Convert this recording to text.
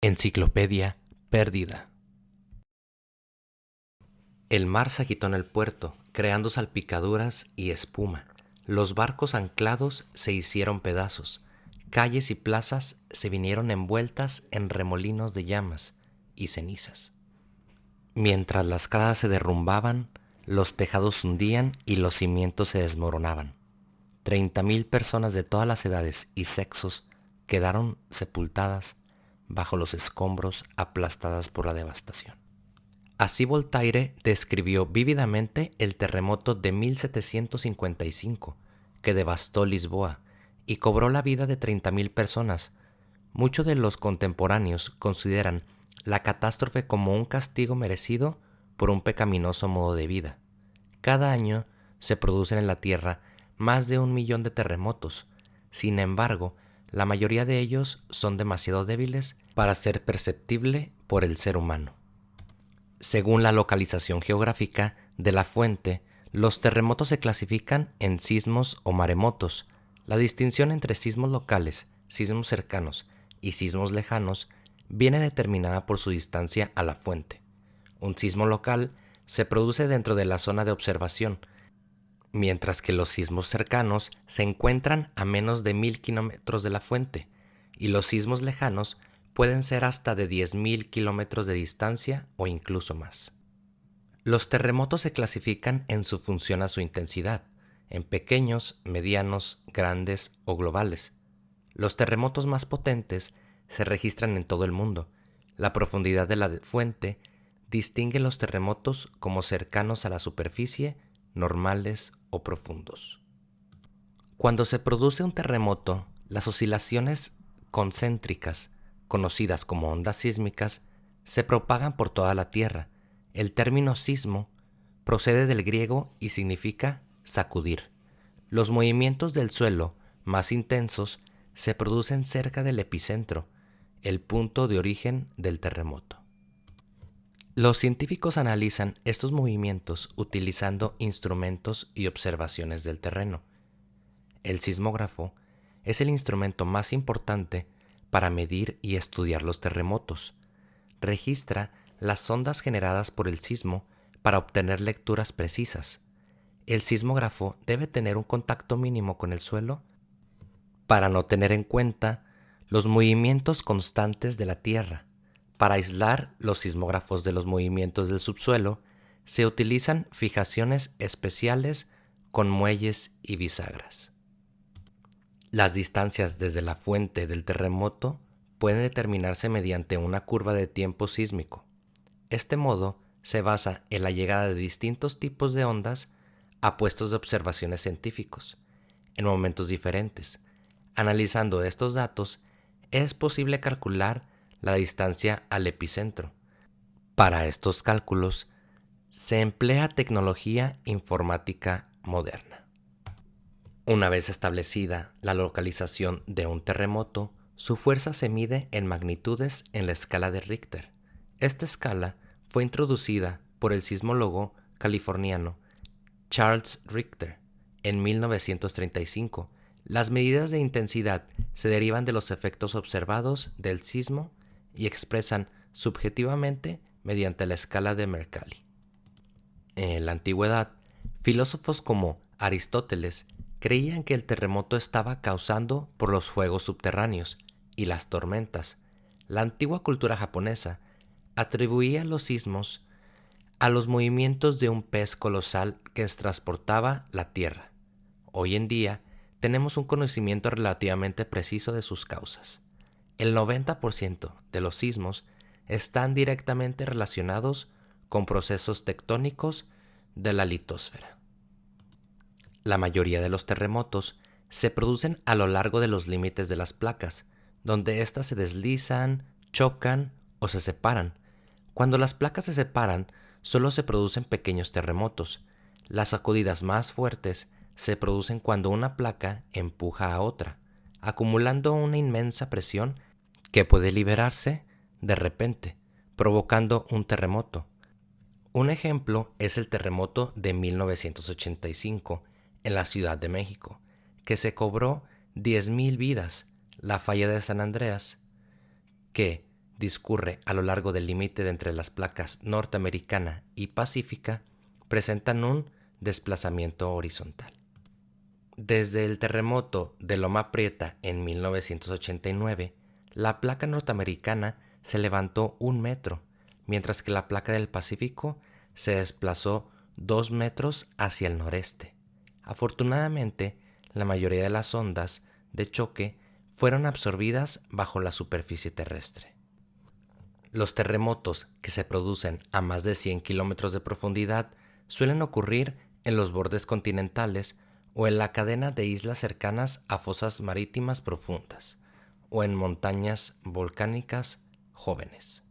Enciclopedia perdida. El mar se agitó en el puerto, creando salpicaduras y espuma. Los barcos anclados se hicieron pedazos. Calles y plazas se vinieron envueltas en remolinos de llamas y cenizas. Mientras las casas se derrumbaban, los tejados hundían y los cimientos se desmoronaban. 30.000 personas de todas las edades y sexos quedaron sepultadas bajo los escombros, aplastadas por la devastación. Así Voltaire describió vívidamente el terremoto de 1755 que devastó Lisboa y cobró la vida de 30.000 personas. Muchos de los contemporáneos consideran la catástrofe como un castigo merecido por un pecaminoso modo de vida. Cada año se producen en la Tierra más de 1 millón de terremotos. Sin embargo, la mayoría de ellos son demasiado débiles para ser perceptible por el ser humano. Según la localización geográfica de la fuente, los terremotos se clasifican en sismos o maremotos. La distinción entre sismos locales, sismos cercanos y sismos lejanos viene determinada por su distancia a la fuente. Un sismo local se produce dentro de la zona de observación, mientras que los sismos cercanos se encuentran a menos de 1.000 kilómetros de la fuente, y los sismos lejanos pueden ser hasta de 10.000 kilómetros de distancia o incluso más. Los terremotos se clasifican en su función a su intensidad, en pequeños, medianos, grandes o globales. Los terremotos más potentes se registran en todo el mundo. La profundidad de la fuente distingue los terremotos como cercanos a la superficie, normales o profundos. Cuando se produce un terremoto, las oscilaciones concéntricas, conocidas como ondas sísmicas, se propagan por toda la Tierra. El término sismo procede del griego y significa sacudir. Los movimientos del suelo más intensos se producen cerca del epicentro, el punto de origen del terremoto. Los científicos analizan estos movimientos utilizando instrumentos y observaciones del terreno. El sismógrafo es el instrumento más importante para medir y estudiar los terremotos. Registra las ondas generadas por el sismo para obtener lecturas precisas. El sismógrafo debe tener un contacto mínimo con el suelo para no tener en cuenta los movimientos constantes de la Tierra. Para aislar los sismógrafos de los movimientos del subsuelo, se utilizan fijaciones especiales con muelles y bisagras. Las distancias desde la fuente del terremoto pueden determinarse mediante una curva de tiempo sísmico. Este modo se basa en la llegada de distintos tipos de ondas a puestos de observaciones científicos, en momentos diferentes. Analizando estos datos, es posible calcular la distancia al epicentro. Para estos cálculos, se emplea tecnología informática moderna. Una vez establecida la localización de un terremoto, su fuerza se mide en magnitudes en la escala de Richter. Esta escala fue introducida por el sismólogo californiano Charles Richter en 1935. Las medidas de intensidad se derivan de los efectos observados del sismo y expresan subjetivamente mediante la escala de Mercalli. En la antigüedad, filósofos como Aristóteles creían que el terremoto estaba causado por los fuegos subterráneos y las tormentas. La antigua cultura japonesa atribuía los sismos a los movimientos de un pez colosal que transportaba la tierra. Hoy en día tenemos un conocimiento relativamente preciso de sus causas. El 90% de los sismos están directamente relacionados con procesos tectónicos de la litosfera. La mayoría de los terremotos se producen a lo largo de los límites de las placas, donde éstas se deslizan, chocan o se separan. Cuando las placas se separan, solo se producen pequeños terremotos. Las sacudidas más fuertes se producen cuando una placa empuja a otra, acumulando una inmensa presión que puede liberarse de repente, provocando un terremoto. Un ejemplo es el terremoto de 1985 en la Ciudad de México, que se cobró 10.000 vidas, la falla de San Andreas, que discurre a lo largo del límite de entre las placas norteamericana y pacífica, presentan un desplazamiento horizontal. Desde el terremoto de Loma Prieta en 1989, la placa norteamericana se levantó 1 metro, mientras que la placa del Pacífico se desplazó 2 metros hacia el noreste. Afortunadamente, la mayoría de las ondas de choque fueron absorbidas bajo la superficie terrestre. Los terremotos que se producen a más de 100 kilómetros de profundidad suelen ocurrir en los bordes continentales o en la cadena de islas cercanas a fosas marítimas profundas o en montañas volcánicas jóvenes.